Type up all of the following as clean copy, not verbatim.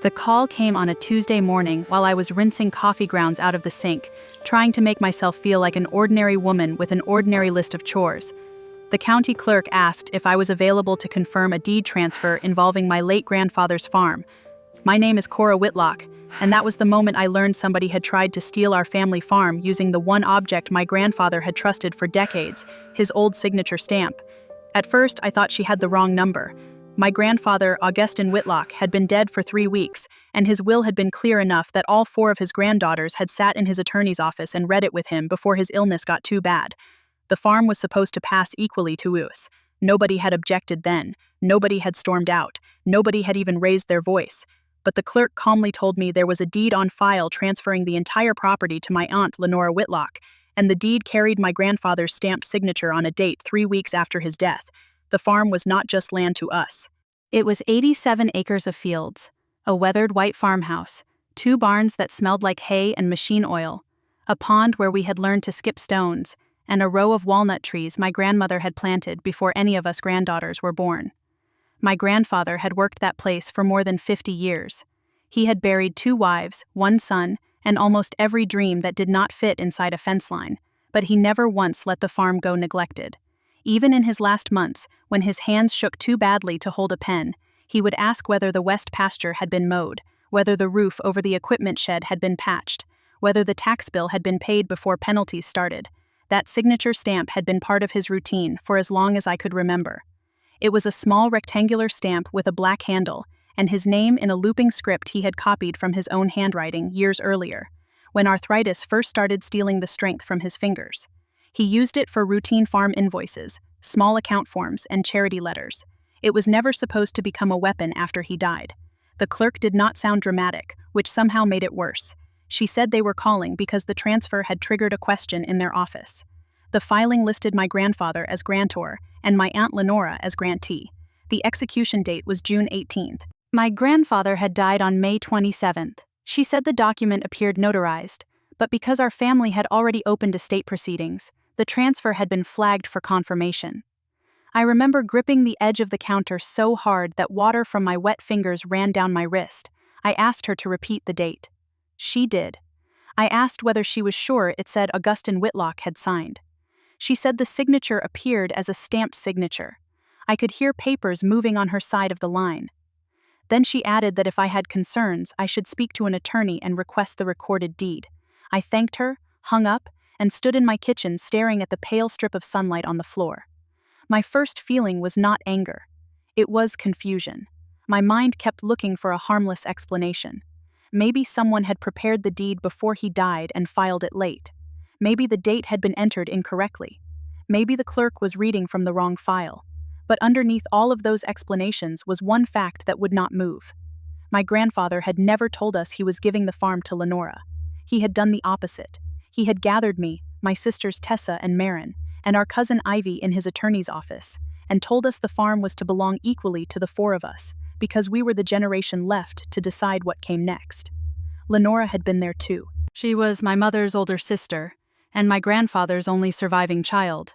The call came on a Tuesday morning while I was rinsing coffee grounds out of the sink, trying to make myself feel like an ordinary woman with an ordinary list of chores. The county clerk asked if I was available to confirm a deed transfer involving my late grandfather's farm. My name is Cora Whitlock, and that was the moment I learned somebody had tried to steal our family farm using the one object my grandfather had trusted for decades, his old signature stamp. At first, I thought she had the wrong number. My grandfather, Augustin Whitlock, had been dead for 3 weeks, and his will had been clear enough that all 4 of his granddaughters had sat in his attorney's office and read it with him before his illness got too bad. The farm was supposed to pass equally to us. Nobody had objected then. Nobody had stormed out. Nobody had even raised their voice. But the clerk calmly told me there was a deed on file transferring the entire property to my aunt, Lenora Whitlock, and the deed carried my grandfather's stamped signature on a date 3 weeks after his death. The farm was not just land to us. It was 87 acres of fields, a weathered white farmhouse, 2 barns that smelled like hay and machine oil, a pond where we had learned to skip stones, and a row of walnut trees my grandmother had planted before any of us granddaughters were born. My grandfather had worked that place for more than 50 years. He had buried 2 wives, 1 son, and almost every dream that did not fit inside a fence line, but he never once let the farm go neglected. Even in his last months, when his hands shook too badly to hold a pen, he would ask whether the west pasture had been mowed, whether the roof over the equipment shed had been patched, whether the tax bill had been paid before penalties started. That signature stamp had been part of his routine for as long as I could remember. It was a small rectangular stamp with a black handle, and his name in a looping script he had copied from his own handwriting years earlier, when arthritis first started stealing the strength from his fingers. He used it for routine farm invoices, small account forms, and charity letters. It was never supposed to become a weapon after he died. The clerk did not sound dramatic, which somehow made it worse. She said they were calling because the transfer had triggered a question in their office. The filing listed my grandfather as grantor and my aunt Lenora as grantee. The execution date was June 18th. My grandfather had died on May 27th. She said the document appeared notarized, but because our family had already opened estate proceedings, the transfer had been flagged for confirmation. I remember gripping the edge of the counter so hard that water from my wet fingers ran down my wrist. I asked her to repeat the date. She did. I asked whether she was sure it said Augustin Whitlock had signed. She said the signature appeared as a stamped signature. I could hear papers moving on her side of the line. Then she added that if I had concerns, I should speak to an attorney and request the recorded deed. I thanked her, hung up, and stood in my kitchen staring at the pale strip of sunlight on the floor. My first feeling was not anger. It was confusion. My mind kept looking for a harmless explanation. Maybe someone had prepared the deed before he died and filed it late. Maybe the date had been entered incorrectly. Maybe the clerk was reading from the wrong file. But underneath all of those explanations was one fact that would not move. My grandfather had never told us he was giving the farm to Lenora. He had done the opposite. He had gathered me, my sisters Tessa and Marin, and our cousin Ivy in his attorney's office, and told us the farm was to belong equally to the 4 of us, because we were the generation left to decide what came next. Lenora had been there too. She was my mother's older sister, and my grandfather's only surviving child.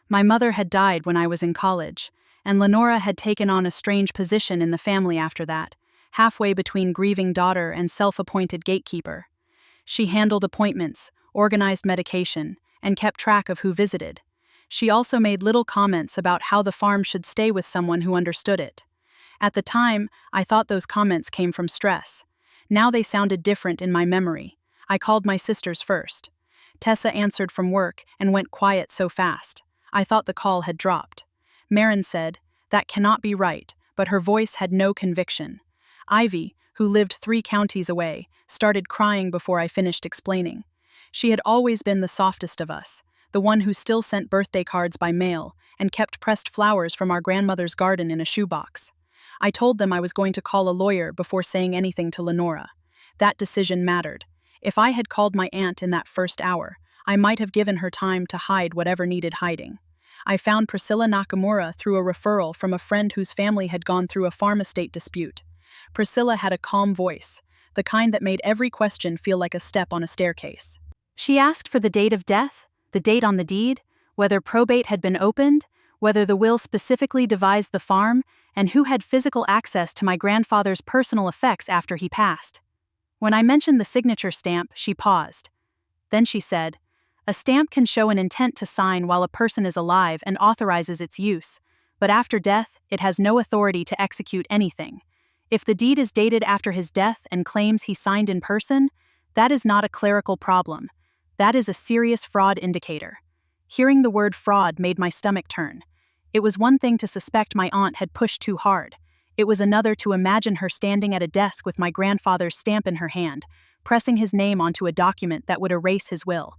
My mother had died when I was in college, and Lenora had taken on a strange position in the family after that, halfway between grieving daughter and self-appointed gatekeeper. She handled appointments, organized medication, and kept track of who visited. She also made little comments about how the farm should stay with someone who understood it. At the time, I thought those comments came from stress. Now they sounded different in my memory. I called my sisters first. Tessa answered from work and went quiet so fast. I thought the call had dropped. Marin said, "That cannot be right," but her voice had no conviction. Ivy, who lived 3 counties away, started crying before I finished explaining. She had always been the softest of us, the one who still sent birthday cards by mail and kept pressed flowers from our grandmother's garden in a shoebox. I told them I was going to call a lawyer before saying anything to Lenora. That decision mattered. If I had called my aunt in that first hour, I might have given her time to hide whatever needed hiding. I found Priscilla Nakamura through a referral from a friend whose family had gone through a farm estate dispute. Priscilla had a calm voice, the kind that made every question feel like a step on a staircase. She asked for the date of death, the date on the deed, whether probate had been opened, whether the will specifically devised the farm, and who had physical access to my grandfather's personal effects after he passed. When I mentioned the signature stamp, she paused. Then she said, "A stamp can show an intent to sign while a person is alive and authorizes its use, but after death, it has no authority to execute anything. If the deed is dated after his death and claims he signed in person, that is not a clerical problem. That is a serious fraud indicator." Hearing the word fraud made my stomach turn. It was one thing to suspect my aunt had pushed too hard. It was another to imagine her standing at a desk with my grandfather's stamp in her hand, pressing his name onto a document that would erase his will.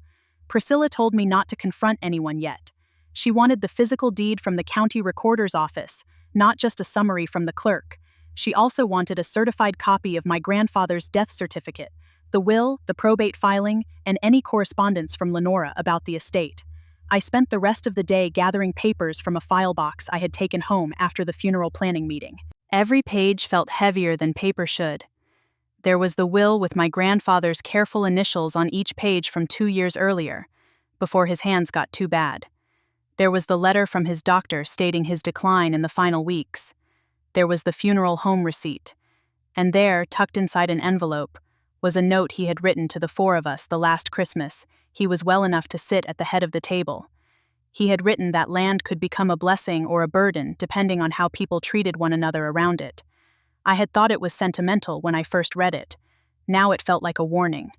Priscilla told me not to confront anyone yet. She wanted the physical deed from the county recorder's office, not just a summary from the clerk. She also wanted a certified copy of my grandfather's death certificate, the will, the probate filing, and any correspondence from Lenora about the estate. I spent the rest of the day gathering papers from a file box I had taken home after the funeral planning meeting. Every page felt heavier than paper should. There was the will with my grandfather's careful initials on each page from 2 years earlier, before his hands got too bad. There was the letter from his doctor stating his decline in the final weeks. There was the funeral home receipt. And there, tucked inside an envelope, was a note he had written to the 4 of us the last Christmas. He was well enough to sit at the head of the table. He had written that land could become a blessing or a burden depending on how people treated one another around it. I had thought it was sentimental when I first read it. Now it felt like a warning.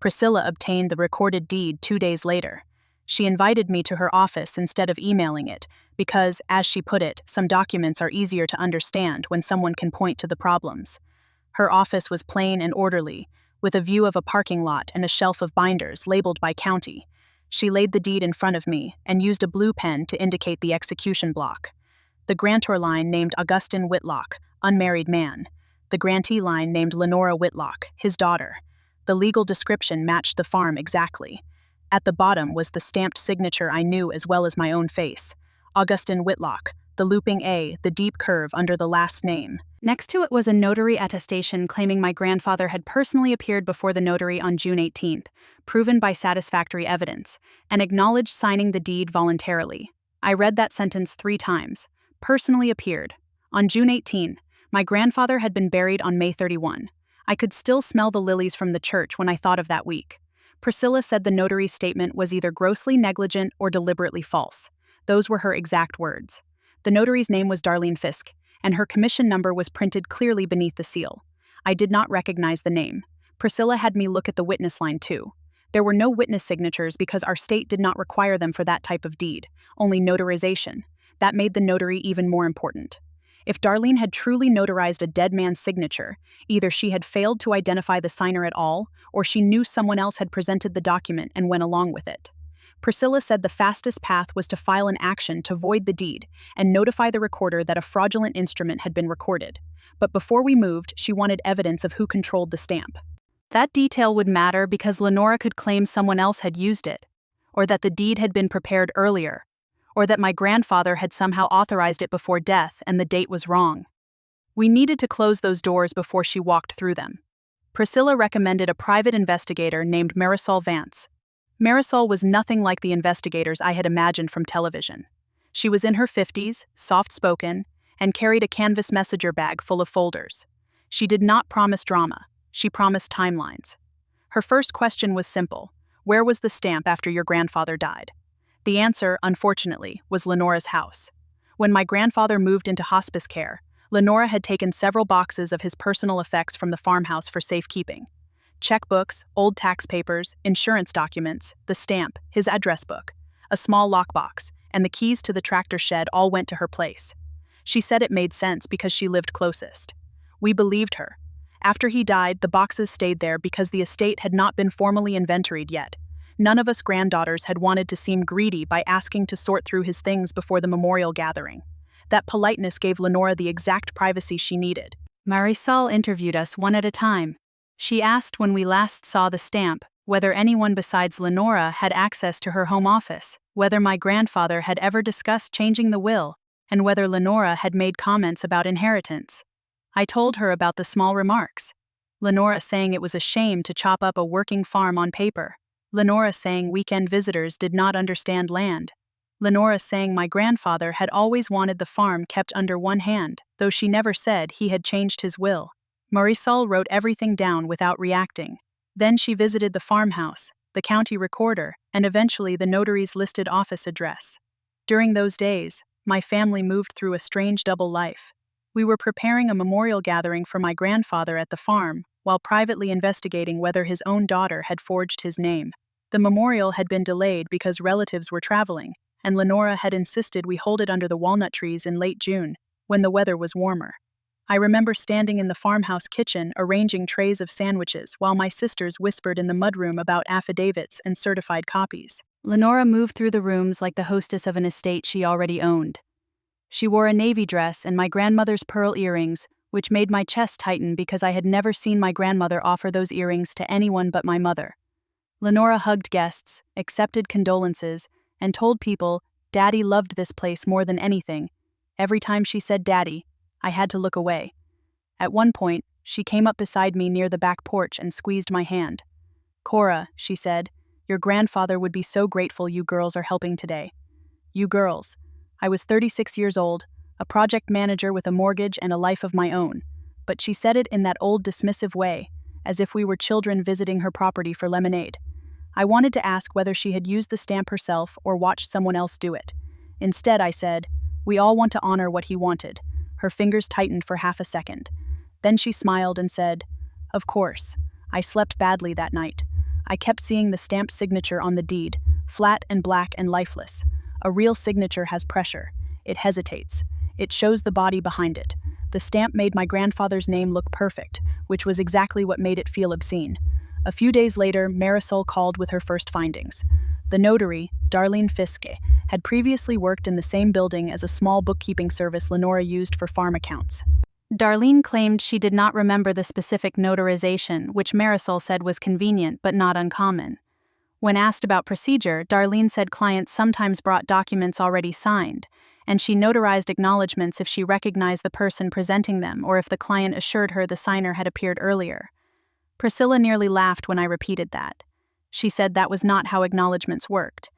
Priscilla obtained the recorded deed 2 days later. She invited me to her office instead of emailing it, because, as she put it, some documents are easier to understand when someone can point to the problems. Her office was plain and orderly, with a view of a parking lot and a shelf of binders labeled by county. She laid the deed in front of me and used a blue pen to indicate the execution block. The grantor line named Augustin Whitlock, unmarried man. The grantee line named Lenora Whitlock, his daughter. The legal description matched the farm exactly. At the bottom was the stamped signature I knew as well as my own face. Augustin Whitlock, the looping A, the deep curve under the last name. Next to it was a notary attestation claiming my grandfather had personally appeared before the notary on June 18th, proven by satisfactory evidence, and acknowledged signing the deed voluntarily. I read that sentence 3 times. Personally appeared. On June 18, my grandfather had been buried on May 31. I could still smell the lilies from the church when I thought of that week. Priscilla said the notary's statement was either grossly negligent or deliberately false. Those were her exact words. The notary's name was Darlene Fisk, and her commission number was printed clearly beneath the seal. I did not recognize the name. Priscilla had me look at the witness line too. There were no witness signatures because our state did not require them for that type of deed, only notarization. That made the notary even more important. If Darlene had truly notarized a dead man's signature, either she had failed to identify the signer at all, or she knew someone else had presented the document and went along with it. Priscilla said the fastest path was to file an action to void the deed and notify the recorder that a fraudulent instrument had been recorded. But before we moved, she wanted evidence of who controlled the stamp. That detail would matter because Lenora could claim someone else had used it, or that the deed had been prepared earlier, or that my grandfather had somehow authorized it before death and the date was wrong. We needed to close those doors before she walked through them. Priscilla recommended a private investigator named Marisol Vance. Marisol was nothing like the investigators I had imagined from television. She was in her 50s, soft-spoken, and carried a canvas messenger bag full of folders. She did not promise drama. She promised timelines. Her first question was simple. Where was the stamp after your grandfather died? The answer, unfortunately, was Lenora's house. When my grandfather moved into hospice care, Lenora had taken several boxes of his personal effects from the farmhouse for safekeeping. Checkbooks, old tax papers, insurance documents, the stamp, his address book, a small lockbox, and the keys to the tractor shed all went to her place. She said it made sense because she lived closest. We believed her. After he died, the boxes stayed there because the estate had not been formally inventoried yet. None of us granddaughters had wanted to seem greedy by asking to sort through his things before the memorial gathering. That politeness gave Lenora the exact privacy she needed. Marisol interviewed us one at a time. She asked when we last saw the stamp, whether anyone besides Lenora had access to her home office, whether my grandfather had ever discussed changing the will, and whether Lenora had made comments about inheritance. I told her about the small remarks. Lenora saying it was a shame to chop up a working farm on paper. Lenora saying weekend visitors did not understand land. Lenora saying my grandfather had always wanted the farm kept under one hand, though she never said he had changed his will. Marisol wrote everything down without reacting. Then she visited the farmhouse, the county recorder, and eventually the notary's listed office address. During those days, my family moved through a strange double life. We were preparing a memorial gathering for my grandfather at the farm, while privately investigating whether his own daughter had forged his name. The memorial had been delayed because relatives were traveling, and Lenora had insisted we hold it under the walnut trees in late June, when the weather was warmer. I remember standing in the farmhouse kitchen arranging trays of sandwiches while my sisters whispered in the mudroom about affidavits and certified copies. Lenora moved through the rooms like the hostess of an estate she already owned. She wore a navy dress and my grandmother's pearl earrings, which made my chest tighten because I had never seen my grandmother offer those earrings to anyone but my mother. Lenora hugged guests, accepted condolences, and told people Daddy loved this place more than anything. Every time she said Daddy, I had to look away. At one point, she came up beside me near the back porch and squeezed my hand. Cora, she said, your grandfather would be so grateful you girls are helping today. You girls. I was 36 years old, a project manager with a mortgage and a life of my own, but she said it in that old dismissive way, as if we were children visiting her property for lemonade. I wanted to ask whether she had used the stamp herself or watched someone else do it. Instead, I said, we all want to honor what he wanted. Her fingers tightened for half a second. Then she smiled and said, of course. I slept badly that night. I kept seeing the stamped signature on the deed, flat and black and lifeless. A real signature has pressure. It hesitates. It shows the body behind it. The stamp made my grandfather's name look perfect, which was exactly what made it feel obscene. A few days later, Marisol called with her first findings. The notary, Darlene Fiske, had previously worked in the same building as a small bookkeeping service Lenora used for farm accounts. Darlene claimed she did not remember the specific notarization, which Marisol said was convenient but not uncommon. When asked about procedure, Darlene said clients sometimes brought documents already signed, and she notarized acknowledgments if she recognized the person presenting them or if the client assured her the signer had appeared earlier. Priscilla nearly laughed when I repeated that. She said that was not how acknowledgments worked.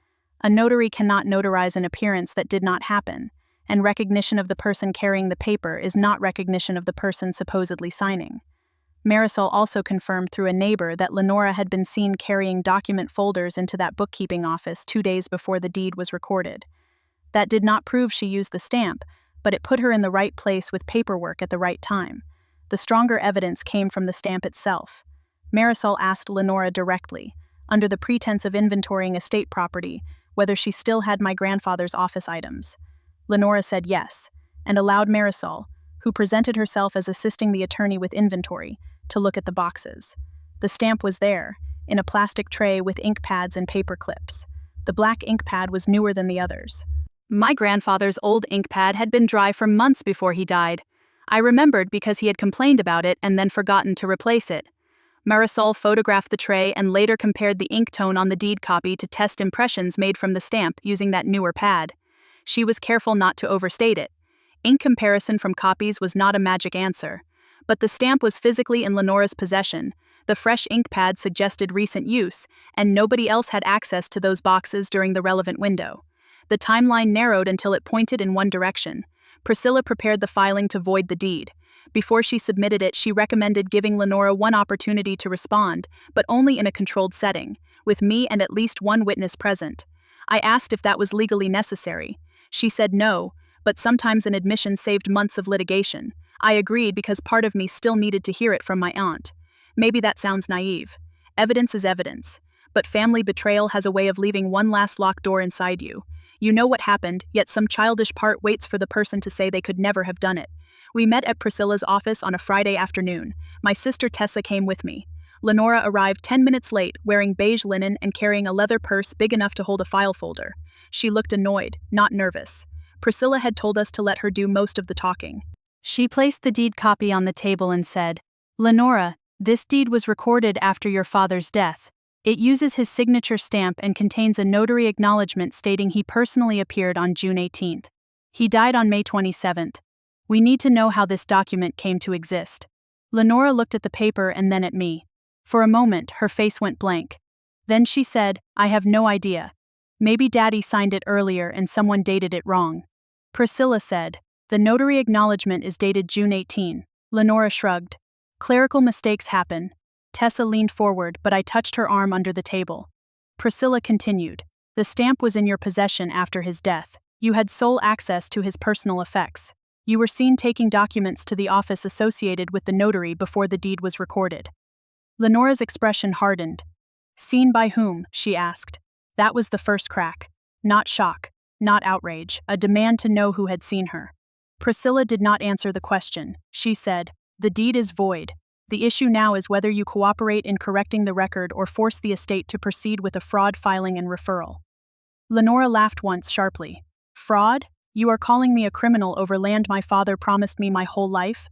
A notary cannot notarize an appearance that did not happen, and recognition of the person carrying the paper is not recognition of the person supposedly signing. Marisol also confirmed through a neighbor that Lenora had been seen carrying document folders into that bookkeeping office 2 days before the deed was recorded. That did not prove she used the stamp, but it put her in the right place with paperwork at the right time. The stronger evidence came from the stamp itself. Marisol asked Lenora directly, under the pretense of inventorying estate property, whether she still had my grandfather's office items. Lenora said yes, and allowed Marisol, who presented herself as assisting the attorney with inventory, to look at the boxes. The stamp was there, in a plastic tray with ink pads and paper clips. The black ink pad was newer than the others. My grandfather's old ink pad had been dry for months before he died. I remembered because he had complained about it and then forgotten to replace it. Marisol photographed the tray and later compared the ink tone on the deed copy to test impressions made from the stamp using that newer pad. She was careful not to overstate it. Ink comparison from copies was not a magic answer. But the stamp was physically in Lenora's possession, the fresh ink pad suggested recent use, and nobody else had access to those boxes during the relevant window. The timeline narrowed until it pointed in one direction. Priscilla prepared the filing to void the deed. Before she submitted it, she recommended giving Lenora one opportunity to respond, but only in a controlled setting, with me and at least one witness present. I asked if that was legally necessary. She said no, but sometimes an admission saved months of litigation. I agreed because part of me still needed to hear it from my aunt. Maybe that sounds naive. Evidence is evidence. But family betrayal has a way of leaving one last locked door inside you. You know what happened, yet some childish part waits for the person to say they could never have done it. We met at Priscilla's office on a Friday afternoon. My sister Tessa came with me. Lenora arrived 10 minutes late, wearing beige linen and carrying a leather purse big enough to hold a file folder. She looked annoyed, not nervous. Priscilla had told us to let her do most of the talking. She placed the deed copy on the table and said, "Lenora, this deed was recorded after your father's death. It uses his signature stamp and contains a notary acknowledgement stating he personally appeared on June 18th. He died on May 27th. We need to know how this document came to exist." Lenora looked at the paper and then at me. For a moment, her face went blank. Then she said, "I have no idea. Maybe Daddy signed it earlier and someone dated it wrong. Priscilla said, "The notary acknowledgement is dated June 18. Lenora shrugged. "Clerical mistakes happen." Tessa leaned forward, but I touched her arm under the table. Priscilla continued, "The stamp was in your possession after his death. You had sole access to his personal effects. You were seen taking documents to the office associated with the notary before the deed was recorded." Lenora's expression hardened. "Seen by whom?" she asked. That was the first crack. Not shock, not outrage, a demand to know who had seen her. Priscilla did not answer the question. She said, "The deed is void. The issue now is whether you cooperate in correcting the record or force the estate to proceed with a fraud filing and referral." Lenora laughed once sharply. "Fraud? You are calling me a criminal over land my father promised me my whole life?"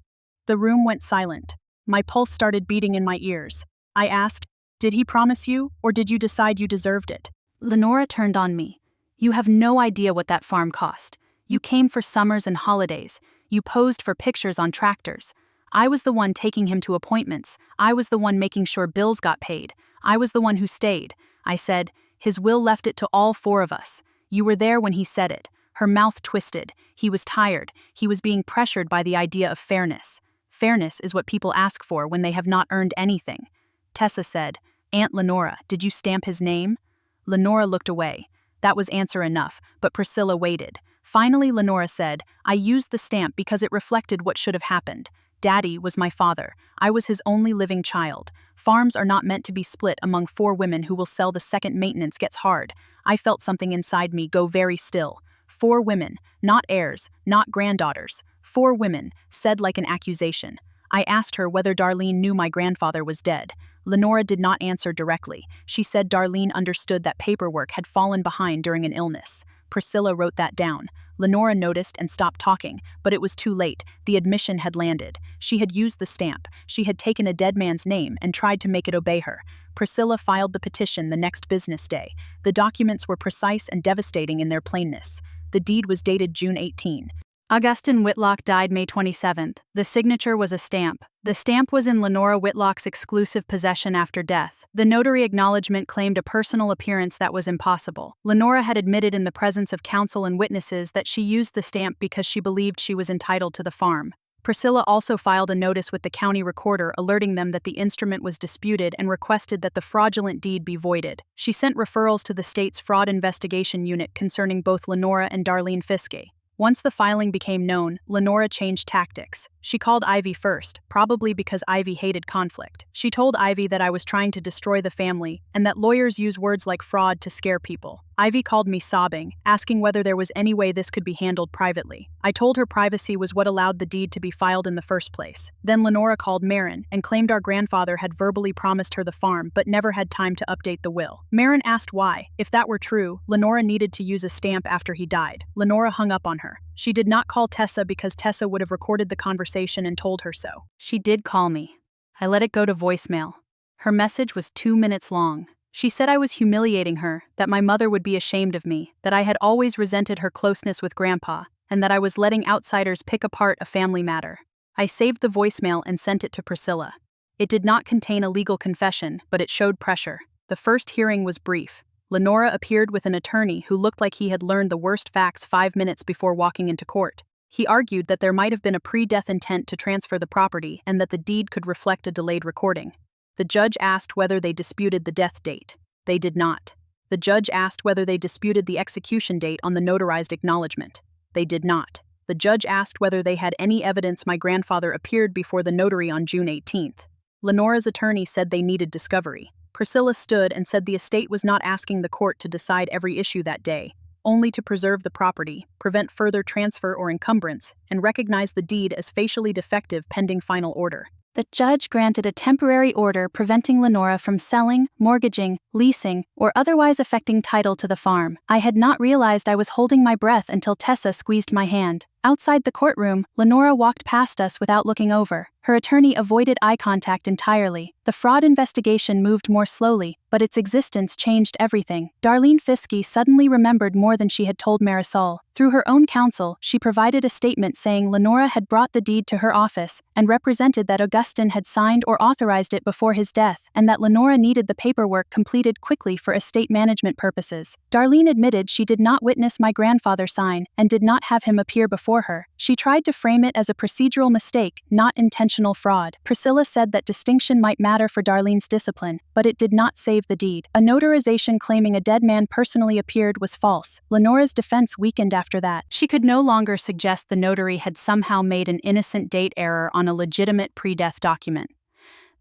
The room went silent. My pulse started beating in my ears. I asked, "Did he promise you, or did you decide you deserved it?" Lenora turned on me. "You have no idea what that farm cost. You came for summers and holidays. You posed for pictures on tractors. I was the one taking him to appointments. I was the one making sure bills got paid. I was the one who stayed." I said, "His will left it to all four of us. You were there when he said it." Her mouth twisted. He was tired. He was being pressured by the idea of fairness. Fairness is what people ask for when they have not earned anything. Tessa said, "Aunt Lenora, did you stamp his name?" Lenora looked away. That was answer enough, but Priscilla waited. Finally, Lenora said, "I used the stamp because it reflected what should have happened. Daddy was my father. I was his only living child. Farms are not meant to be split among four women who will sell the second maintenance gets hard." I felt something inside me go very still. Four women, not heirs, not granddaughters. Four women, said like an accusation. I asked her whether Darlene knew my grandfather was dead. Lenora did not answer directly. She said Darlene understood that paperwork had fallen behind during an illness. Priscilla wrote that down. Lenora noticed and stopped talking, but it was too late. The admission had landed. She had used the stamp. She had taken a dead man's name and tried to make it obey her. Priscilla filed the petition the next business day. The documents were precise and devastating in their plainness. The deed was dated June 18. Augustin Whitlock died May 27th. The signature was a stamp. The stamp was in Lenora Whitlock's exclusive possession after death. The notary acknowledgement claimed a personal appearance that was impossible. Lenora had admitted in the presence of counsel and witnesses that she used the stamp because she believed she was entitled to the farm. Priscilla also filed a notice with the county recorder alerting them that the instrument was disputed and requested that the fraudulent deed be voided. She sent referrals to the state's fraud investigation unit concerning both Lenora and Darlene Fiske. Once the filing became known, Lenora changed tactics. She called Ivy first, probably because Ivy hated conflict. She told Ivy that I was trying to destroy the family and that lawyers use words like fraud to scare people. Ivy called me sobbing, asking whether there was any way this could be handled privately. I told her privacy was what allowed the deed to be filed in the first place. Then Lenora called Marin and claimed our grandfather had verbally promised her the farm but never had time to update the will. Marin asked why. If that were true, Lenora needed to use a stamp after he died. Lenora hung up on her. She did not call Tessa because Tessa would have recorded the conversation and told her so. She did call me. I let it go to voicemail. Her message was 2 minutes long. She said I was humiliating her, that my mother would be ashamed of me, that I had always resented her closeness with Grandpa, and that I was letting outsiders pick apart a family matter. I saved the voicemail and sent it to Priscilla. It did not contain a legal confession, but it showed pressure. The first hearing was brief. Lenora appeared with an attorney who looked like he had learned the worst facts 5 minutes before walking into court. He argued that there might have been a pre-death intent to transfer the property and that the deed could reflect a delayed recording. The judge asked whether they disputed the death date. They did not. The judge asked whether they disputed the execution date on the notarized acknowledgement. They did not. The judge asked whether they had any evidence my grandfather appeared before the notary on June 18th. Lenora's attorney said they needed discovery. Priscilla stood and said the estate was not asking the court to decide every issue that day, only to preserve the property, prevent further transfer or encumbrance, and recognize the deed as facially defective pending final order. The judge granted a temporary order preventing Lenora from selling, mortgaging, leasing, or otherwise affecting title to the farm. I had not realized I was holding my breath until Tessa squeezed my hand. Outside the courtroom, Lenora walked past us without looking over. Her attorney avoided eye contact entirely. The fraud investigation moved more slowly, but its existence changed everything. Darlene Fiske suddenly remembered more than she had told Marisol. Through her own counsel, she provided a statement saying Lenora had brought the deed to her office and represented that Augustin had signed or authorized it before his death, and that Lenora needed the paperwork completed quickly for estate management purposes. Darlene admitted she did not witness my grandfather sign and did not have him appear before her. She tried to frame it as a procedural mistake, not intentional fraud. Priscilla said that distinction might matter for Darlene's discipline, but it did not save the deed. A notarization claiming a dead man personally appeared was false. Lenora's defense weakened after that. She could no longer suggest the notary had somehow made an innocent date error on a legitimate pre-death document.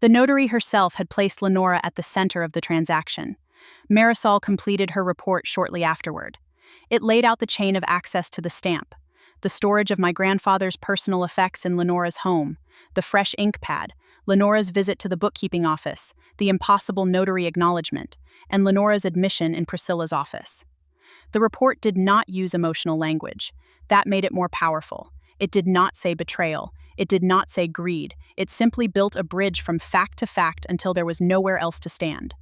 The notary herself had placed Lenora at the center of the transaction. Marisol completed her report shortly afterward. It laid out the chain of access to the stamp, the storage of my grandfather's personal effects in Lenora's home, the fresh ink pad, Lenora's visit to the bookkeeping office, the impossible notary acknowledgement, and Lenora's admission in Priscilla's office. The report did not use emotional language. That made it more powerful. It did not say betrayal. It did not say greed. It simply built a bridge from fact to fact until there was nowhere else to stand.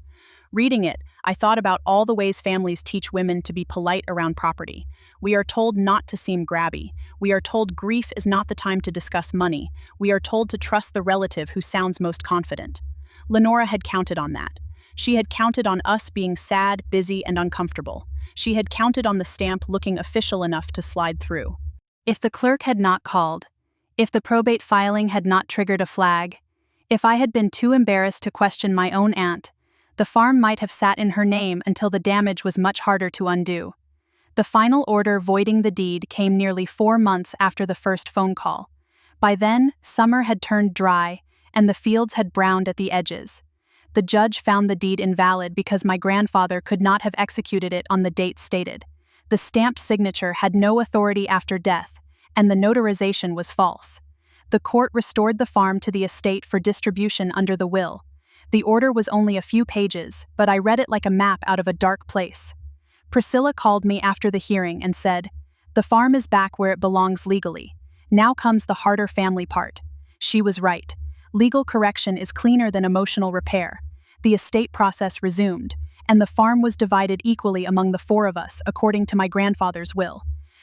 Reading it, I thought about all the ways families teach women to be polite around property. We are told not to seem grabby. We are told grief is not the time to discuss money. We are told to trust the relative who sounds most confident. Lenora had counted on that. She had counted on us being sad, busy, and uncomfortable. She had counted on the stamp looking official enough to slide through. If the clerk had not called, if the probate filing had not triggered a flag, if I had been too embarrassed to question my own aunt, the farm might have sat in her name until the damage was much harder to undo. The final order voiding the deed came nearly 4 months after the first phone call. By then, summer had turned dry, and the fields had browned at the edges. The judge found the deed invalid because my grandfather could not have executed it on the date stated. The stamped signature had no authority after death, and the notarization was false. The court restored the farm to the estate for distribution under the will. The order was only a few pages, but I read it like a map out of a dark place. Priscilla called me after the hearing and said, "The farm is back where it belongs legally. Now comes the harder family part." She was right. Legal correction is cleaner than emotional repair. The estate process resumed, and the farm was divided equally among the 4 of us, according to my grandfather's will.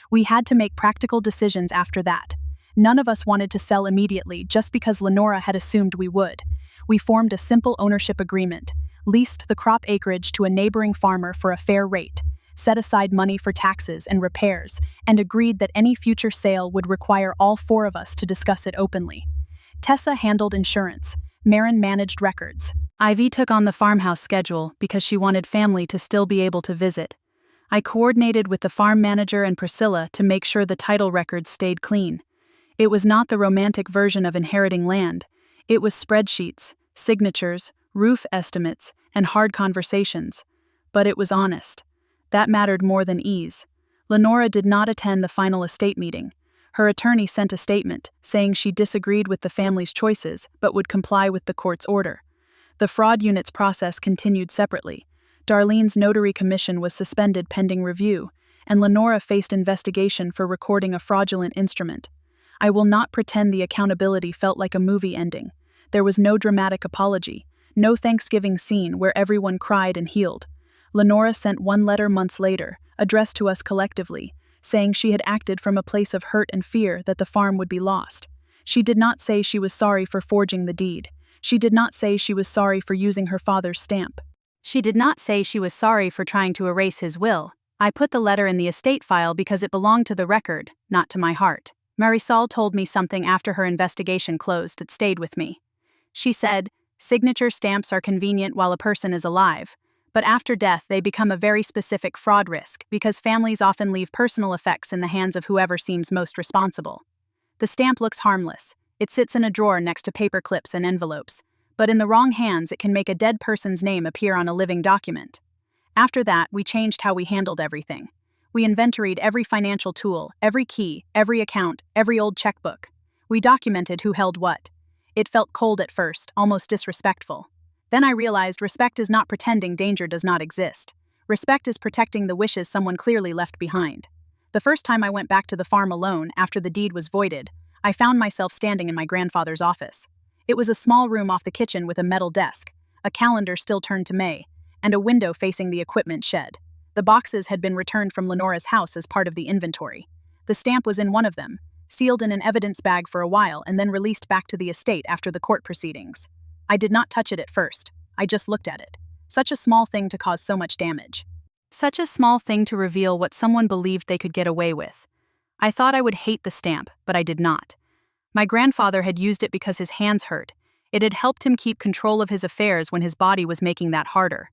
We had to make practical decisions after that. None of us wanted to sell immediately just because Lenora had assumed we would. We formed a simple ownership agreement, leased the crop acreage to a neighboring farmer for a fair rate, set aside money for taxes and repairs, and agreed that any future sale would require all 4 of us to discuss it openly. Tessa handled insurance. Marin managed records. Ivy took on the farmhouse schedule because she wanted family to still be able to visit. I coordinated with the farm manager and Priscilla to make sure the title records stayed clean. It was not the romantic version of inheriting land. It was spreadsheets, signatures, roof estimates, and hard conversations. But it was honest. That mattered more than ease. Lenora did not attend the final estate meeting. Her attorney sent a statement saying she disagreed with the family's choices but would comply with the court's order. The fraud unit's process continued separately. Darlene's notary commission was suspended pending review, and Lenora faced investigation for recording a fraudulent instrument. I will not pretend the accountability felt like a movie ending. There was no dramatic apology, no Thanksgiving scene where everyone cried and healed. Lenora sent one letter months later, addressed to us collectively, saying she had acted from a place of hurt and fear that the farm would be lost. She did not say she was sorry for forging the deed. She did not say she was sorry for using her father's stamp. She did not say she was sorry for trying to erase his will. I put the letter in the estate file because it belonged to the record, not to my heart. Marisol told me something after her investigation closed that stayed with me. She said, "Signature stamps are convenient while a person is alive, but after death they become a very specific fraud risk because families often leave personal effects in the hands of whoever seems most responsible. The stamp looks harmless. It sits in a drawer next to paper clips and envelopes, but in the wrong hands it can make a dead person's name appear on a living document." After that, we changed how we handled everything. We inventoried every financial tool, every key, every account, every old checkbook. We documented who held what. It felt cold at first, almost disrespectful. Then I realized respect is not pretending danger does not exist. Respect is protecting the wishes someone clearly left behind. The first time I went back to the farm alone after the deed was voided, I found myself standing in my grandfather's office. It was a small room off the kitchen with a metal desk, a calendar still turned to May, and a window facing the equipment shed. The boxes had been returned from Lenora's house as part of the inventory. The stamp was in one of them, sealed in an evidence bag for a while and then released back to the estate after the court proceedings. I did not touch it at first. I just looked at it. Such a small thing to cause so much damage. Such a small thing to reveal what someone believed they could get away with. I thought I would hate the stamp, but I did not. My grandfather had used it because his hands hurt. It had helped him keep control of his affairs when his body was making that harder.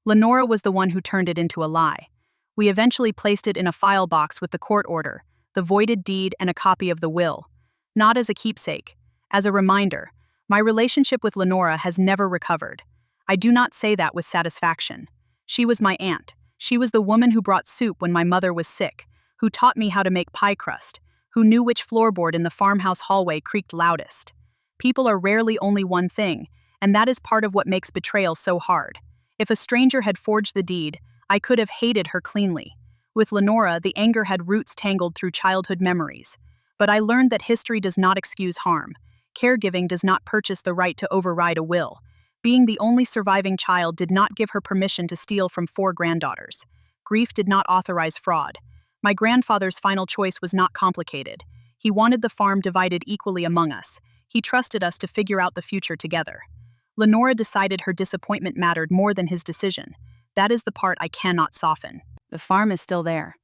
Lenora was the one who turned it into a lie. We eventually placed it in a file box with the court order, the voided deed, and a copy of the will. Not as a keepsake. As a reminder, my relationship with Lenora has never recovered. I do not say that with satisfaction. She was my aunt. She was the woman who brought soup when my mother was sick, who taught me how to make pie crust, who knew which floorboard in the farmhouse hallway creaked loudest. People are rarely only one thing, and that is part of what makes betrayal so hard. If a stranger had forged the deed, I could have hated her cleanly. With Lenora, the anger had roots tangled through childhood memories. But I learned that history does not excuse harm. Caregiving does not purchase the right to override a will. Being the only surviving child did not give her permission to steal from 4 granddaughters. Grief did not authorize fraud. My grandfather's final choice was not complicated. He wanted the farm divided equally among us. He trusted us to figure out the future together. Lenora decided her disappointment mattered more than his decision. That is the part I cannot soften. The farm is still there.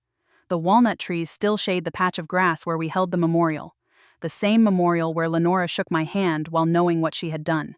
The walnut trees still shade the patch of grass where we held the memorial. The same memorial where Lenora shook my hand while knowing what she had done.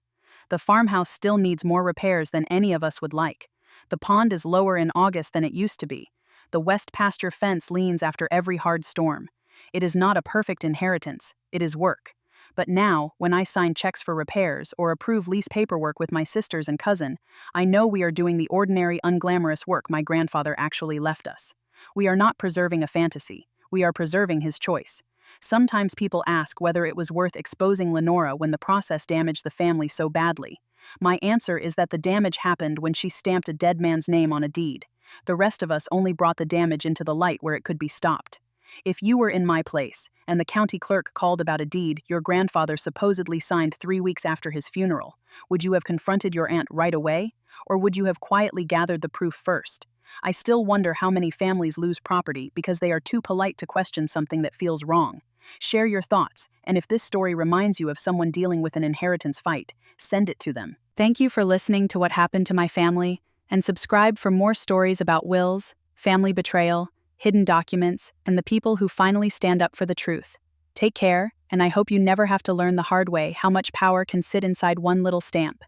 The farmhouse still needs more repairs than any of us would like. The pond is lower in August than it used to be. The west pasture fence leans after every hard storm. It is not a perfect inheritance, it is work. But now, when I sign checks for repairs or approve lease paperwork with my sisters and cousin, I know we are doing the ordinary, unglamorous work my grandfather actually left us. We are not preserving a fantasy. We are preserving his choice. Sometimes people ask whether it was worth exposing Lenora when the process damaged the family so badly. My answer is that the damage happened when she stamped a dead man's name on a deed. The rest of us only brought the damage into the light where it could be stopped. If you were in my place, and the county clerk called about a deed your grandfather supposedly signed 3 weeks after his funeral, would you have confronted your aunt right away? Or would you have quietly gathered the proof first? I still wonder how many families lose property because they are too polite to question something that feels wrong. Share your thoughts, and if this story reminds you of someone dealing with an inheritance fight, send it to them. Thank you for listening to What Happened to My Family, and subscribe for more stories about wills, family betrayal, hidden documents, and the people who finally stand up for the truth. Take care, and I hope you never have to learn the hard way how much power can sit inside one little stamp.